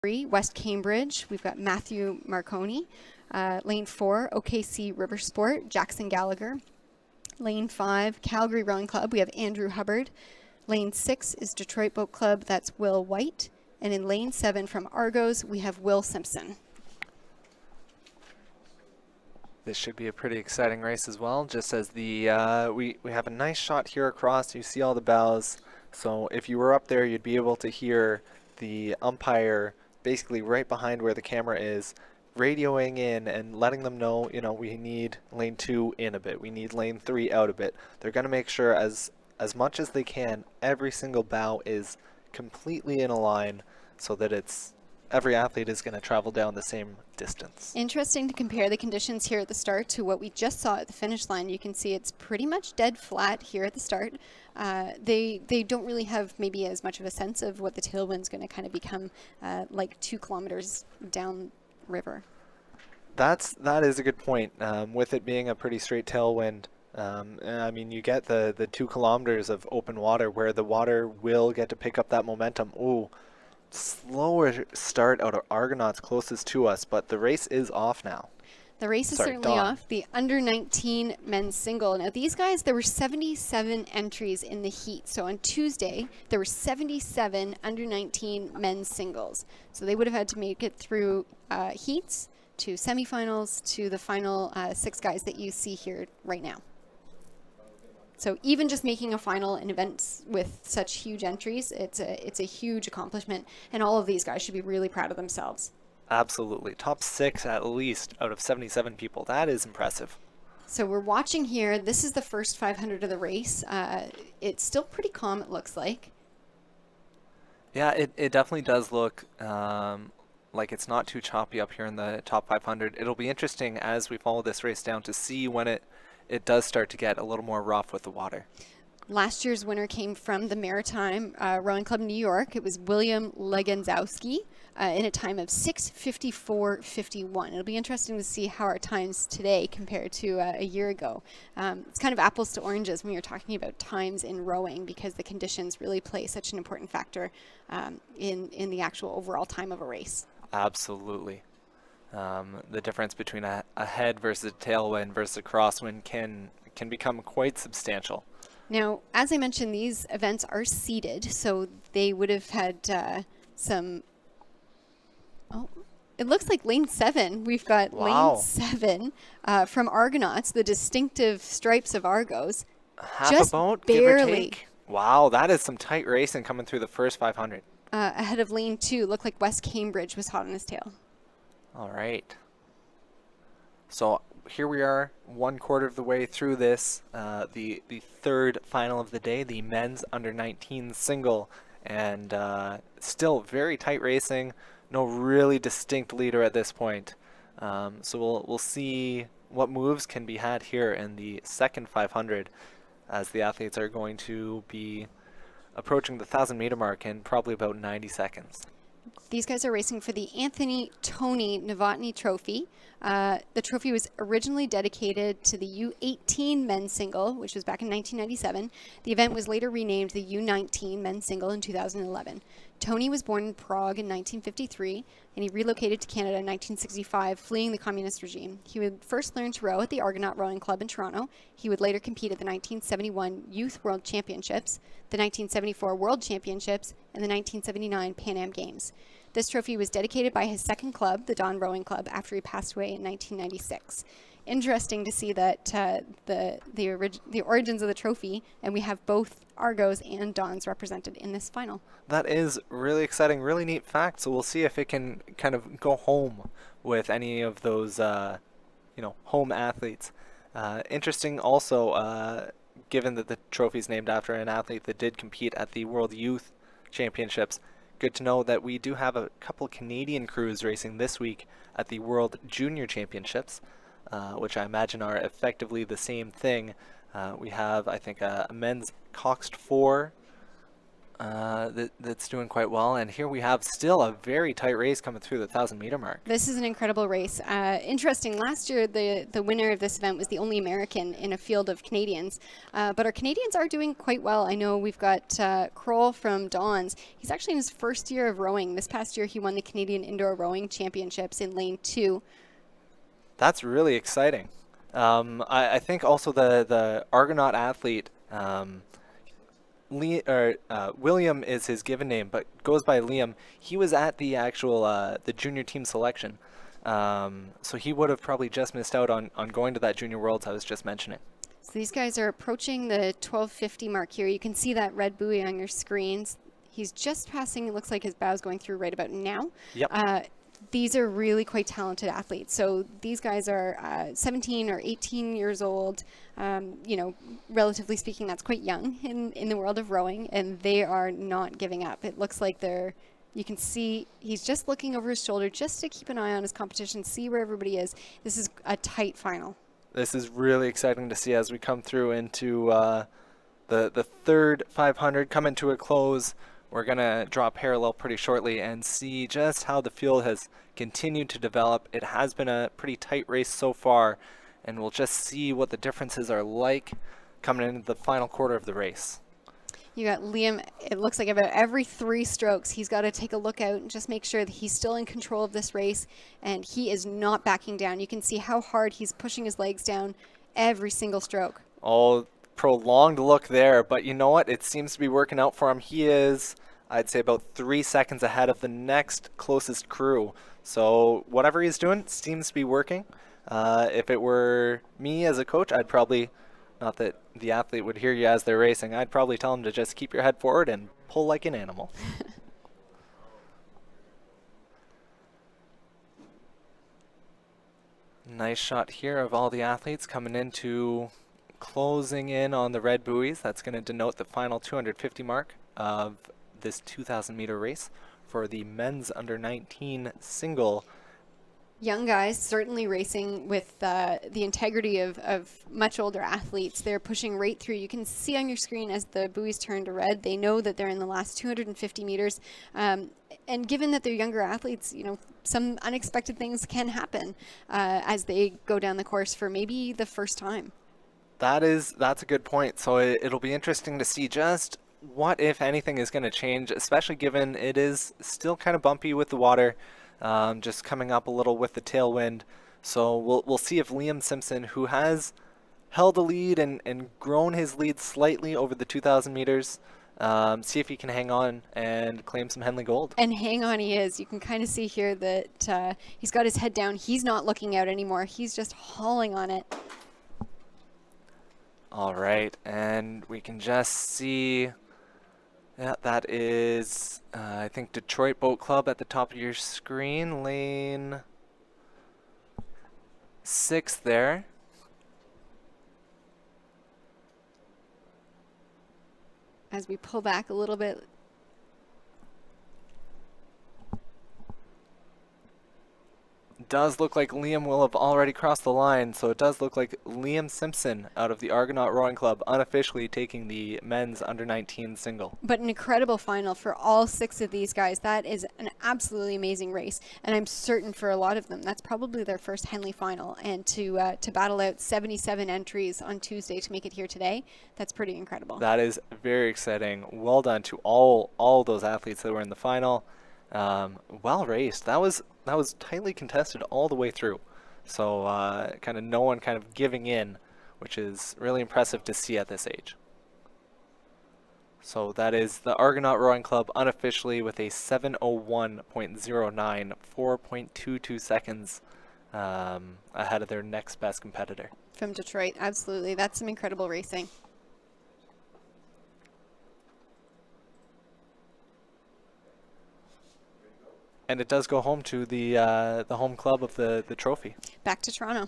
3, West Cambridge. We've got Matthew Marconi. Lane 4, OKC River Sport, Jackson Gallagher. Lane 5, Calgary Rowing Club. We have Andrew Hubbard. Lane 6 is Detroit Boat Club. That's Will White. And in lane 7 from Argos, we have Will Simpson. This should be a pretty exciting race as well, just as the we have a nice shot here across. You see all the bows. So if you were up there, you'd be able to hear the umpire basically right behind where the camera is, radioing in and letting them know, you know, we need lane 2 in a bit. We need lane 3 out a bit. They're going to make sure as much as they can, every single bow is completely in a line so that every athlete is going to travel down the same distance. Interesting to compare the conditions here at the start to what we just saw at the finish line. You can see it's pretty much dead flat here at the start. They don't really have maybe as much of a sense of what the tailwind's going to kind of become like 2 kilometers down river. That is a good point. With it being a pretty straight tailwind, I mean, you get the 2 kilometers of open water where the water will get to pick up that momentum. Ooh. Slower start out of Argonauts closest to us, but the race is off now. The race is certainly off. The under 19 men's single. Now these guys, there were 77 entries in the heat. So on Tuesday, there were 77 under 19 men's singles. So they would have had to make it through heats to semifinals to the final 6 guys that you see here right now. So even just making a final in events with such huge entries, it's a huge accomplishment, and all of these guys should be really proud of themselves. Absolutely. Top 6 at least out of 77 people. That is impressive. So we're watching here. This is the first 500 of the race. It's still pretty calm, it looks like. Yeah, it definitely does look like it's not too choppy up here in the top 500. It'll be interesting as we follow this race down to see when it does start to get a little more rough with the water. Last year's winner came from the Maritime Rowing Club in New York. It was William Legenzowski in a time of 6:54.51. It'll be interesting to see how our times today compare to a year ago. It's kind of apples to oranges when you're talking about times in rowing because the conditions really play such an important factor in the actual overall time of a race. Absolutely. The difference between a head versus a tailwind versus a crosswind can become quite substantial. Now, as I mentioned, these events are seeded, so they would have had some... Oh, it looks like lane 7. We've got Wow. lane 7 from Argonauts, the distinctive stripes of Argos. Half just a boat, barely. give or take. Wow, that is some tight racing coming through the first 500. Ahead of lane 2, looked like West Cambridge was hot on his tail. All right. So here we are, 1/4 of the way through this, the third final of the day, the men's under 19 single, and still very tight racing. No really distinct leader at this point. So we'll see what moves can be had here in the second 500, as the athletes are going to be approaching the 1,000-meter mark in probably about 90 seconds. These guys are racing for the Anthony Tony Novotny Trophy. The trophy was originally dedicated to the U18 men's single, which was back in 1997. The event was later renamed the U19 men's single in 2011. Tony was born in Prague in 1953, and he relocated to Canada in 1965, fleeing the communist regime. He would first learn to row at the Argonaut Rowing Club in Toronto. He would later compete at the 1971 Youth World Championships, the 1974 World Championships, and the 1979 Pan Am Games. This trophy was dedicated by his second club, the Don Rowing Club, after he passed away in 1996. Interesting to see that the origins of the trophy, and we have both Argos and Dons represented in this final. That is really exciting, really neat fact. So we'll see if it can kind of go home with any of those, home athletes. Interesting also, given that the trophy is named after an athlete that did compete at the World Youth Championships. Good to know that we do have a couple Canadian crews racing this week at the World Junior Championships, which I imagine are effectively the same thing. We have, I think, a men's Coxed 4 that's doing quite well. And here we have still a very tight race coming through the 1,000-meter mark. This is an incredible race. Interesting, last year the winner of this event was the only American in a field of Canadians. But our Canadians are doing quite well. I know we've got Kroll from Dons. He's actually in his first year of rowing. This past year he won the Canadian Indoor Rowing Championships in lane 2. That's really exciting. I think also the Argonaut athlete, William is his given name, but goes by Liam. He was at the actual the junior team selection, so he would have probably just missed out on going to that Junior Worlds I was just mentioning. So these guys are approaching the 1250 mark here. You can see that red buoy on your screens. He's just passing. It looks like his bow's going through right about now. Yep. These are really quite talented athletes. So these guys are 17 or 18 years old. You know, relatively speaking, that's quite young in the world of rowing, and they are not giving up. It looks like you can see he's just looking over his shoulder just to keep an eye on his competition, see where everybody is. This is a tight final. This is really exciting to see as we come through into the third 500, coming to a close. We're going to draw parallel pretty shortly and see just how the field has continued to develop. It has been a pretty tight race so far, and we'll just see what the differences are like coming into the final quarter of the race. You got Liam, it looks like about every 3 strokes, he's got to take a look out and just make sure that he's still in control of this race, and he is not backing down. You can see how hard he's pushing his legs down every single stroke. Oh, prolonged look there, but you know what? It seems to be working out for him. He is, I'd say, about 3 seconds ahead of the next closest crew. So whatever he's doing seems to be working. If it were me as a coach, I'd probably, not that the athlete would hear you as they're racing, I'd probably tell him to just keep your head forward and pull like an animal. Nice shot here of all the athletes coming into closing in on the red buoys. That's going to denote the final 250 mark of this 2,000-meter race for the men's under 19 single. Young guys certainly racing with the integrity of much older athletes. They're pushing right through. You can see on your screen as the buoys turn to red, they know that they're in the last 250 meters. And given that they're younger athletes, you know, some unexpected things can happen as they go down the course for maybe the first time. That's a good point. So it'll be interesting to see just what, if anything, is going to change, especially given it is still kind of bumpy with the water, just coming up a little with the tailwind. So we'll see if Liam Simpson, who has held a lead and grown his lead slightly over the 2,000 meters, see if he can hang on and claim some Henley gold. And hang on he is. You can kind of see here that he's got his head down. He's not looking out anymore. He's just hauling on it. All right, and we can just see, yeah, that is, I think, Detroit Boat Club at the top of your screen, lane 6 there. As we pull back a little bit. Does look like Liam will have already crossed the line, so it does look like Liam Simpson out of the Argonaut Rowing Club unofficially taking the men's under 19 single. But an incredible final for all 6 of these guys. That is an absolutely amazing race, and I'm certain for a lot of them that's probably their first Henley final. And to battle out 77 entries on Tuesday to make it here today, that's pretty incredible. That is very exciting. Well done to all those athletes that were in the final. Well raced. That was tightly contested all the way through. So kind of no one kind of giving in, which is really impressive to see at this age. So that is the Argonaut Rowing Club unofficially with a 7:01.09, 4.22 seconds ahead of their next best competitor. From Detroit, absolutely. That's some incredible racing. And it does go home to the home club of the trophy. Back to Toronto.